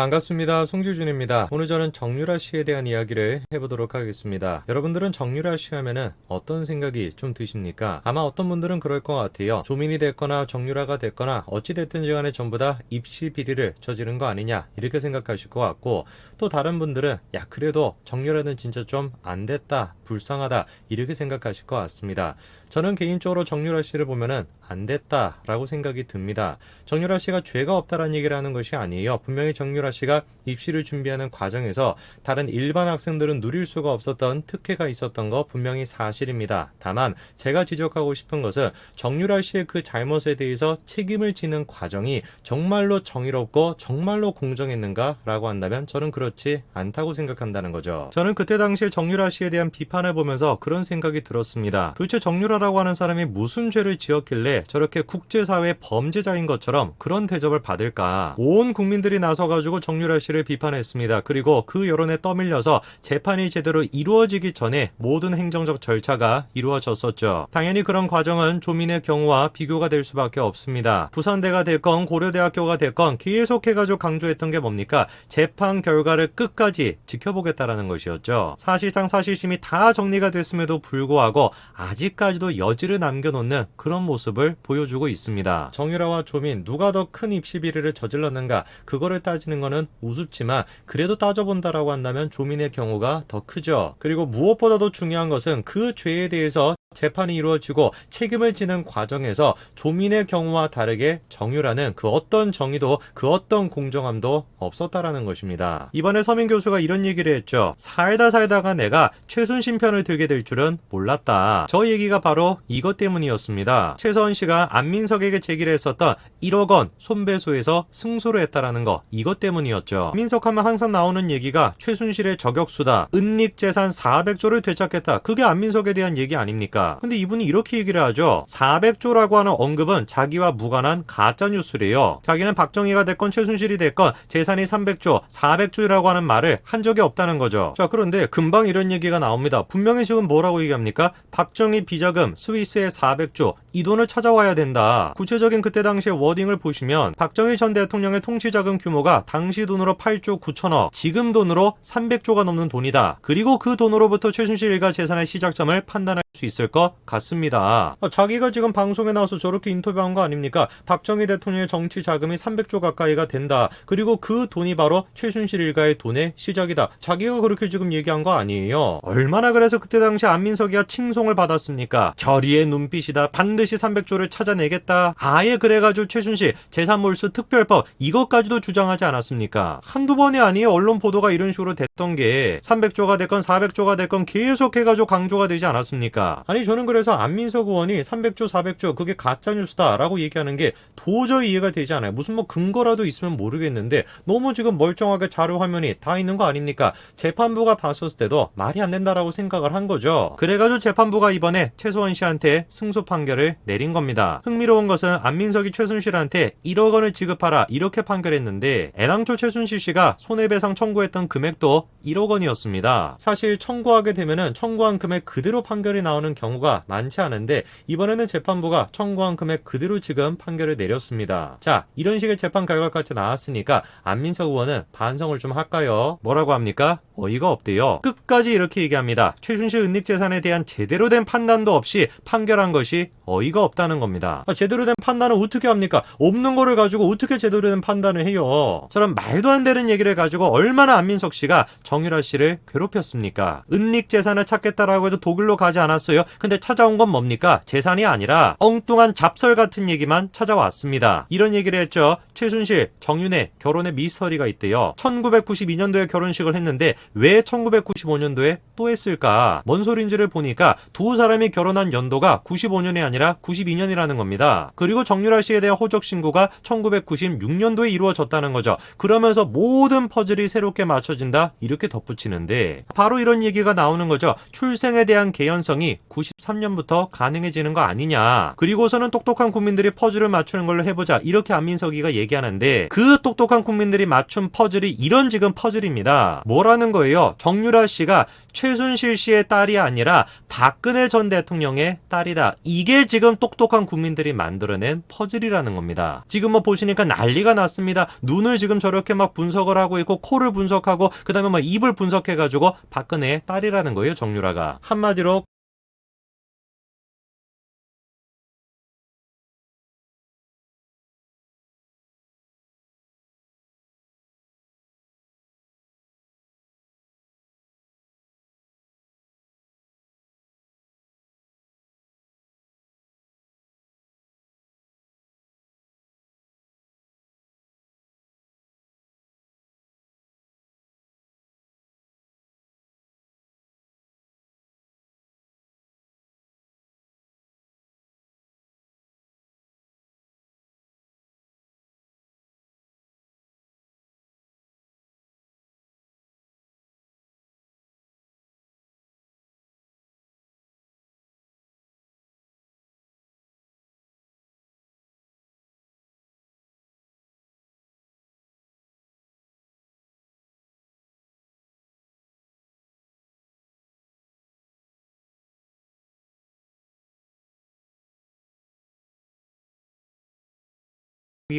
반갑습니다. 송지준입니다. 오늘 저는 정유라 씨에 대한 이야기를 해보도록 하겠습니다. 여러분들은 정유라 씨 하면은 어떤 생각이 좀 드십니까? 아마 어떤 분들은 그럴 것 같아요. 조민이 됐거나 정유라가 됐거나 어찌됐든지 간에 전부 다 입시 비리를 저지른 거 아니냐 이렇게 생각하실 것 같고, 또 다른 분들은 야 그래도 정유라는 진짜 좀 안 됐다, 불쌍하다 이렇게 생각하실 것 같습니다. 저는 개인적으로 정유라 씨를 보면은 안 됐다 라고 생각이 듭니다. 정유라 씨가 죄가 없다라는 얘기를 하는 것이 아니에요. 분명히 정유라 씨가 입시를 준비하는 과정에서 다른 일반 학생들은 누릴 수가 없었던 특혜가 있었던 거 분명히 사실입니다. 다만 제가 지적하고 싶은 것은 정유라 씨의 그 잘못에 대해서 책임을 지는 과정이 정말로 정의롭고 정말로 공정했는가 라고 한다면 저는 그렇지 않다고 생각한다는 거죠. 저는 그때 당시에 정유라 씨에 대한 비판을 보면서 그런 생각이 들었습니다. 도대체 정유라라고 하는 사람이 무슨 죄를 지었길래 저렇게 국제사회 범죄자인 것처럼 그런 대접을 받을까? 온 국민들이 나서가지고 정유라 씨를 비판했습니다. 그리고 그 여론에 떠밀려서 재판이 제대로 이루어지기 전에 모든 행정적 절차가 이루어졌었죠. 당연히 그런 과정은 조민의 경우와 비교가 될 수밖에 없습니다. 부산대가 됐건 고려대학교가 됐건 계속해가지고 강조했던 게 뭡니까? 재판 결과를 끝까지 지켜보겠다라는 것이었죠. 사실상 사실심이 다 정리가 됐음에도 불구하고 아직까지도 여지를 남겨놓는 그런 모습을 보여주고 있습니다. 정유라와 조민 누가 더 큰 입시 비리를 저질렀는가, 그거를 따지는 거는 우습지만 그래도 따져본다라고 한다면 조민의 경우가 더 크죠. 그리고 무엇보다도 중요한 것은 그 죄에 대해서 재판이 이루어지고 책임을 지는 과정에서 조민의 경우와 다르게 정유라는 그 어떤 정의도 그 어떤 공정함도 없었다라는 것입니다. 이번에 서민 교수가 이런 얘기를 했죠. 살다가 내가 최순신 편을 들게 될 줄은 몰랐다. 저 얘기가 바로 이것 때문이었습니다. 최서원 씨가 안민석에게 제기를 했었던 1억 원 손배소에서 승소를 했다라는 거, 이것 때문이었죠. 안민석하면 항상 나오는 얘기가 최순실의 저격수다, 은닉재산 400조를 되찾겠다, 그게 안민석에 대한 얘기 아닙니까? 근데 이분이 이렇게 얘기를 하죠. 400조라고 하는 언급은 자기와 무관한 가짜뉴스래요. 자기는 박정희가 됐건 최순실이 됐건 재산이 300조, 400조라고 하는 말을 한 적이 없다는 거죠. 자, 그런데 금방 이런 얘기가 나옵니다. 분명히 지금 뭐라고 얘기합니까? 박정희 비자금 스위스의 400조, 이 돈을 찾아와야 된다. 구체적인 그때 당시의 워딩을 보시면 박정희 전 대통령의 통치자금 규모가 당시 돈으로 8조 9천억, 지금 돈으로 300조가 넘는 돈이다. 그리고 그 돈으로부터 최순실 일가 재산의 시작점을 판단할 수 있을 것 같습니다. 자기가 지금 방송에 나와서 저렇게 인터뷰한 거 아닙니까? 박정희 대통령의 정치 자금이 300조 가까이가 된다. 그리고 그 돈이 바로 최순실 일가의 돈의 시작이다. 자기가 그렇게 지금 얘기한 거 아니에요. 얼마나 그래서 그때 당시 안민석이가 칭송을 받았습니까? 결의의 눈빛이다. 반드시 300조를 찾아내겠다. 아예 그래가지고 최순실 재산몰수 특별법 이것까지도 주장하지 않았습니까? 한두 번이 아니에요. 언론 보도가 이런 식으로 됐던 게 300조가 됐건 400조가 됐건 계속해가지고 강조가 되지 않았습니까? 아니 저는 그래서 안민석 의원이 300조 400조 그게 가짜뉴스다라고 얘기하는 게 도저히 이해가 되지 않아요. 무슨 뭐 근거라도 있으면 모르겠는데 너무 지금 멀쩡하게 자료 화면이 다 있는 거 아닙니까? 재판부가 봤었을 때도 말이 안 된다라고 생각을 한 거죠. 그래가지고 재판부가 이번에 최소원 씨한테 승소 판결을 내린 겁니다. 흥미로운 것은 안민석이 최순실한테 1억 원을 지급하라 이렇게 판결했는데 애당초 최순실 씨가 손해배상 청구했던 금액도 1억 원이었습니다. 사실 청구하게 되면은 청구한 금액 그대로 판결이 나오는 경우가 많지 않은데 이번에는 재판부가 청구한 금액 그대로 지금 판결을 내렸습니다. 자, 이런 식의 재판 결과까지 나왔으니까 안민석 의원은 반성을 좀 할까요? 뭐라고 합니까? 어이가 없대요. 끝까지 이렇게 얘기합니다. 최순실 은닉재산에 대한 제대로 된 판단도 없이 판결한 것이 어이가 없다는 겁니다. 제대로 된 판단은 어떻게 합니까? 없는 거를 가지고 어떻게 제대로 된 판단을 해요? 저런 말도 안 되는 얘기를 가지고 얼마나 안민석 씨가 정유라 씨를 괴롭혔습니까? 은닉재산을 찾겠다라고 해서 독일로 가지 않았어요. 근데 찾아온 건 뭡니까? 재산이 아니라 엉뚱한 잡설 같은 얘기만 찾아왔습니다. 이런 얘기를 했죠. 최순실, 정윤회 결혼의 미스터리가 있대요. 1992년도에 결혼식을 했는데 왜 1995년도에 또 했을까? 뭔 소린지를 보니까 두 사람이 결혼한 연도가 95년이 아니라 92년이라는 겁니다. 그리고 정유라 씨에 대한 호적 신고가 1996년도에 이루어졌다는 거죠. 그러면서 모든 퍼즐이 새롭게 맞춰진다 이렇게 덧붙이는데 바로 이런 얘기가 나오는 거죠. 출생에 대한 개연성이 93년부터 가능해지는 거 아니냐. 그리고서는 똑똑한 국민들이 퍼즐을 맞추는 걸로 해보자 이렇게 안민석이가 얘기하는데 그 똑똑한 국민들이 맞춘 퍼즐이 이런 지금 퍼즐입니다. 뭐라는 거예요? 정유라 씨가 최순실 씨의 딸이 아니라 박근혜 전 대통령의 딸이다. 이게 지금 똑똑한 국민들이 만들어낸 퍼즐이라는 겁니다. 지금 뭐 보시니까 난리가 났습니다. 눈을 지금 저렇게 막 분석을 하고 있고 코를 분석하고 그 다음에 막 입을 분석해가지고 박근혜의 딸이라는 거예요. 정유라가. 한마디로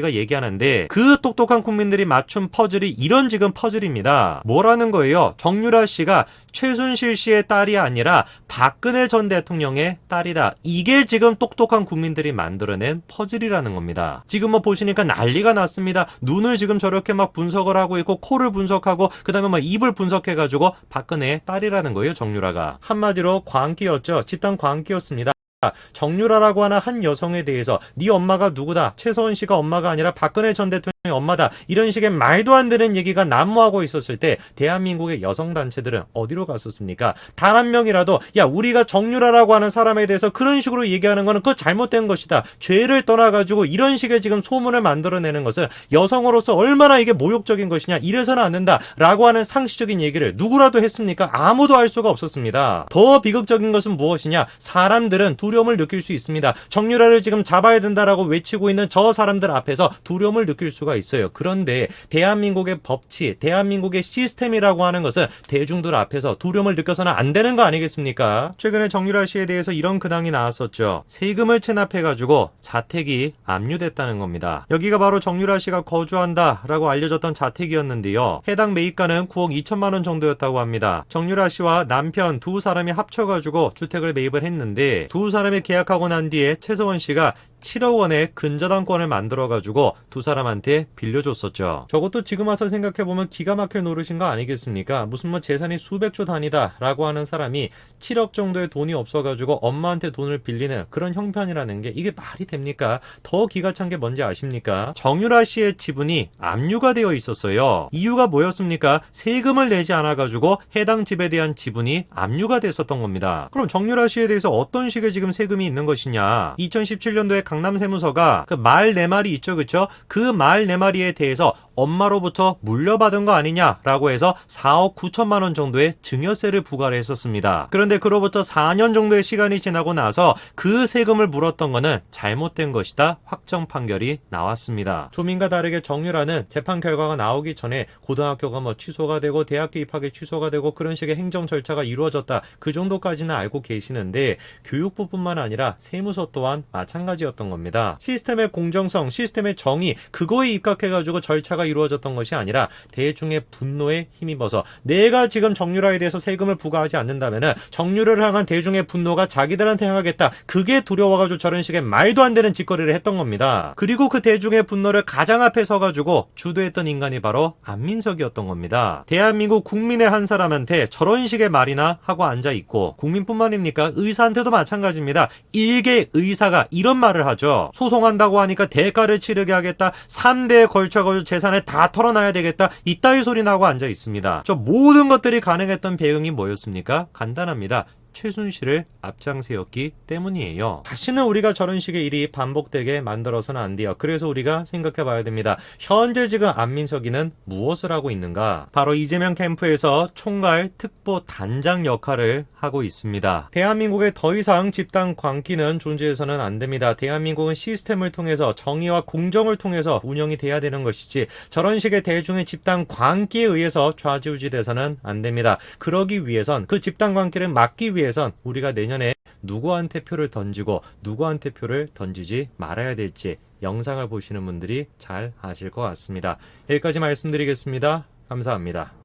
가 얘기하는데 그 똑똑한 국민들이 맞춘 퍼즐이 이런 지금 퍼즐입니다. 뭐라는 거예요? 정유라 씨가 최순실 씨의 딸이 아니라 박근혜 전 대통령의 딸이다. 이게 지금 똑똑한 국민들이 만들어낸 퍼즐이라는 겁니다. 지금 뭐 보시니까 난리가 났습니다. 눈을 지금 저렇게 막 분석을 하고 있고 코를 분석하고 그 다음에 막 입을 분석해가지고 박근혜의 딸이라는 거예요. 정유라가. 한마디로 광기였죠. 집단 광기였습니다. 정유라라고 하는 한 여성에 대해서 네 엄마가 누구다, 최서원 씨가 엄마가 아니라 박근혜 전 대통령의 엄마다, 이런 식의 말도 안 되는 얘기가 난무하고 있었을 때 대한민국의 여성단체들은 어디로 갔었습니까? 단 한 명이라도 야 우리가 정유라라고 하는 사람에 대해서 그런 식으로 얘기하는 거는 그거 잘못된 것이다, 죄를 떠나가지고 이런 식의 지금 소문을 만들어내는 것은 여성으로서 얼마나 이게 모욕적인 것이냐, 이래서는 안 된다 라고 하는 상식적인 얘기를 누구라도 했습니까? 아무도 할 수가 없었습니다. 더 비극적인 것은 무엇이냐, 사람들은 두려움을 느낄 수 있습니다. 정유라를 지금 잡아야 된다라고 외치고 있는 저 사람들 앞에서 두려움을 느낄 수가 수가 있어요. 그런데 대한민국의 법치, 대한민국의 시스템이라고 하는 것은 대중들 앞에서 두려움을 느껴서는 안 되는 거 아니겠습니까? 최근에 정유라 씨에 대해서 이런 근황이 나왔었죠. 세금을 체납해가지고 자택이 압류됐다는 겁니다. 여기가 바로 정유라 씨가 거주한다라고 알려졌던 자택이었는데요. 해당 매입가는 9억 2천만 원 정도였다고 합니다. 정유라 씨와 남편 두 사람이 합쳐가지고 주택을 매입을 했는데 두 사람이 계약하고 난 뒤에 최서원 씨가 7억 원의 근저당권을 만들어가지고 두 사람한테 빌려줬었죠. 저것도 지금 와서 생각해보면 기가 막힐 노릇인 거 아니겠습니까? 무슨 뭐 재산이 수백조 단위다라고 하는 사람이 7억 정도의 돈이 없어가지고 엄마한테 돈을 빌리는 그런 형편이라는 게 이게 말이 됩니까? 더 기가 찬 게 뭔지 아십니까? 정유라 씨의 지분이 압류가 되어 있었어요. 이유가 뭐였습니까? 세금을 내지 않아가지고 해당 집에 대한 지분이 압류가 됐었던 겁니다. 그럼 정유라 씨에 대해서 어떤 식의 지금 세금이 있는 것이냐? 2017년도에 강남세무서가 그 말 4마리 있죠, 그쵸? 그 말 4마리에 대해서 엄마로부터 물려받은 거 아니냐라고 해서 4억 9천만 원 정도의 증여세를 부과를 했었습니다. 그런데 그로부터 4년 정도의 시간이 지나고 나서 그 세금을 물었던 거는 잘못된 것이다 확정 판결이 나왔습니다. 조민과 다르게 정유라는 재판 결과가 나오기 전에 고등학교가 뭐 취소가 되고 대학교 입학이 취소가 되고 그런 식의 행정 절차가 이루어졌다. 그 정도까지는 알고 계시는데 교육부뿐만 아니라 세무서 또한 마찬가지였던 겁니다. 시스템의 공정성, 시스템의 정의 그거에 입각해가지고 절차가 이루어졌던 것이 아니라 대중의 분노에 힘입어서 내가 지금 정유라에 대해서 세금을 부과하지 않는다면은 정유라를 향한 대중의 분노가 자기들한테 향하겠다. 그게 두려워가지고 저런 식의 말도 안 되는 짓거리를 했던 겁니다. 그리고 그 대중의 분노를 가장 앞에 서가지고 주도했던 인간이 바로 안민석이었던 겁니다. 대한민국 국민의 한 사람한테 저런 식의 말이나 하고 앉아있고 국민뿐만입니까? 의사한테도 마찬가지입니다. 일개 의사가 이런 말을 하죠. 소송한다고 하니까 대가를 치르게 하겠다. 3대에 걸쳐가지고 재산을 다 털어놔야 되겠다. 이따위 소리 나고 앉아 있습니다. 저 모든 것들이 가능했던 배경이 뭐였습니까? 간단합니다. 최순실을 앞장세웠기 때문이에요. 다시는 우리가 저런 식의 일이 반복되게 만들어서는 안 돼요. 그래서 우리가 생각해 봐야 됩니다. 현재 지금 안민석이는 무엇을 하고 있는가? 바로 이재명 캠프에서 총괄 특보 단장 역할을 하고 있습니다. 대한민국에 더 이상 집단 광기는 존재해서는 안 됩니다. 대한민국은 시스템을 통해서 정의와 공정을 통해서 운영이 돼야 되는 것이지 저런 식의 대중의 집단 광기에 의해서 좌지우지돼서는 안 됩니다. 그러기 위해선 그 집단 광기를 막기 위해선 우리가 내년에 누구한테 표를 던지고 누구한테 표를 던지지 말아야 될지 영상을 보시는 분들이 잘 아실 것 같습니다. 여기까지 말씀드리겠습니다. 감사합니다.